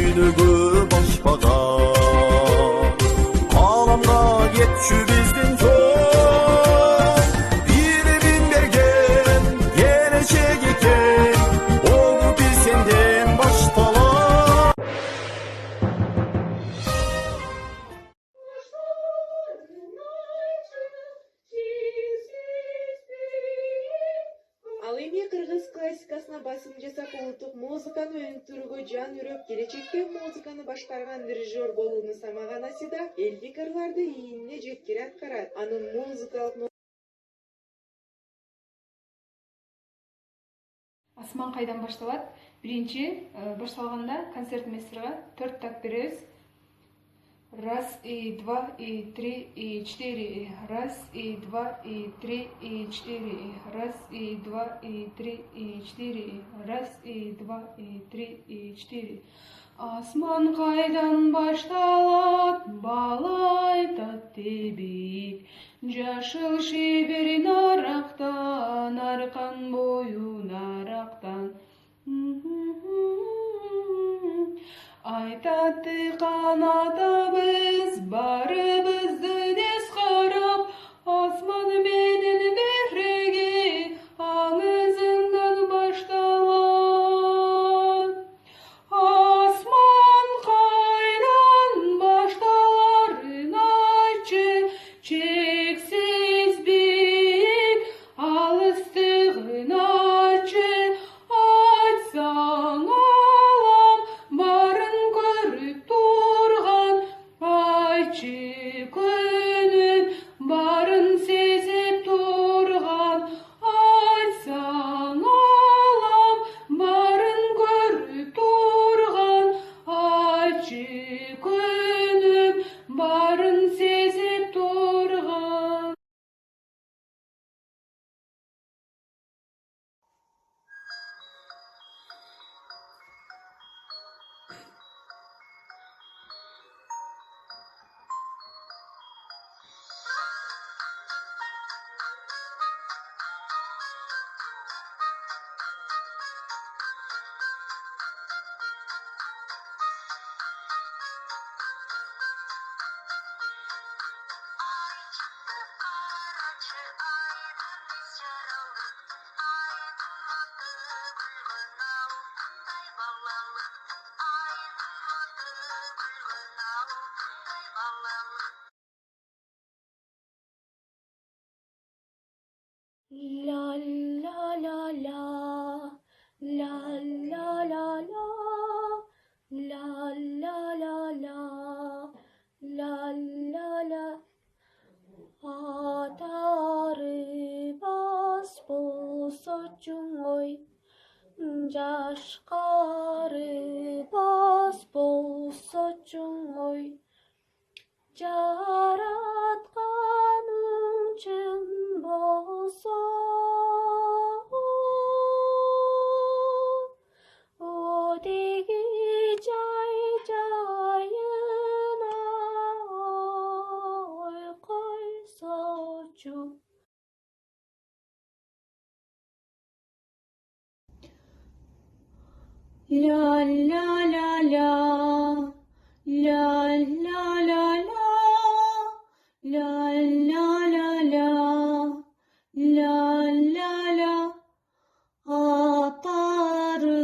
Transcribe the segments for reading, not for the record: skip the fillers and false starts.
түнүгү башпаган ааламга кетчү биздин жол бирибин берген келечек экен богу биз сенден башталат. Ал эми кыргыз классикасына басым жасап улуттук музыканы өнүктүрүүгө жан үрөп, келечекте музыканы башкарган дирижер болууну самаган Асида элдик ырларды ийине жеткире аткарат. Анын музыкалык Асман кайдан башталат? Биринчи башталганда концертмейстерге 4 такт беребиз. Раз, и два, и три, и четыре. Раз, и два, и три, и четыре. Раз, и два, и три, и четыре. Раз, и два, и три, и четыре. Асман кайдан башталат, бала айтат тебик. Жашыл шебер нарактан, аркан бою нарактан. Айтатты канатыбыз, барыбызды дес карап, асман менен береги аңызыңдан башталат. Асман кайдан башталарын айтчы, чексиз бийик алыстыгын айтчы, айтсаң алам барын көрүп турган, айтчы күнүм барын сезип турган, айтсаң алам барын көрүп турган, айтчы күнүм барын сезип турган. La la la la, la la la la, la la la la, la la la. Атары бас болсо чоңой, жашкары бас болсо чоңой, жаратканың чын болсо, одеги жай жайына ой койсочу. La la la la, la la la la, la la la la, la la la. Атары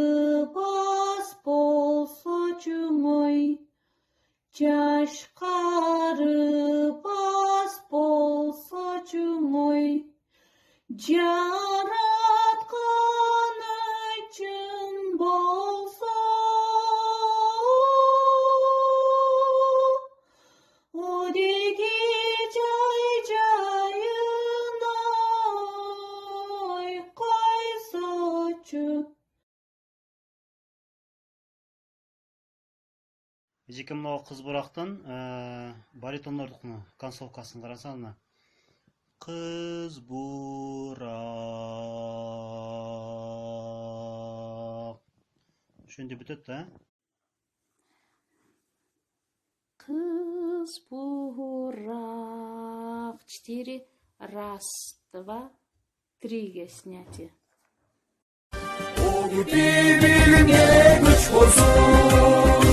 бас болсо чоңой, жашкары бас болсо чоңой, жаратканы чын болсо, одеги жай жайына ой койсочу. Эжеке мынау кыз бурактын баритондордукуну концовкасын карасаң мына. Кыз бурак. Ошондой бүтөт да. Кыз бурак. 4. Раз, два, триге снятие. О, бийлиңе күч болсун.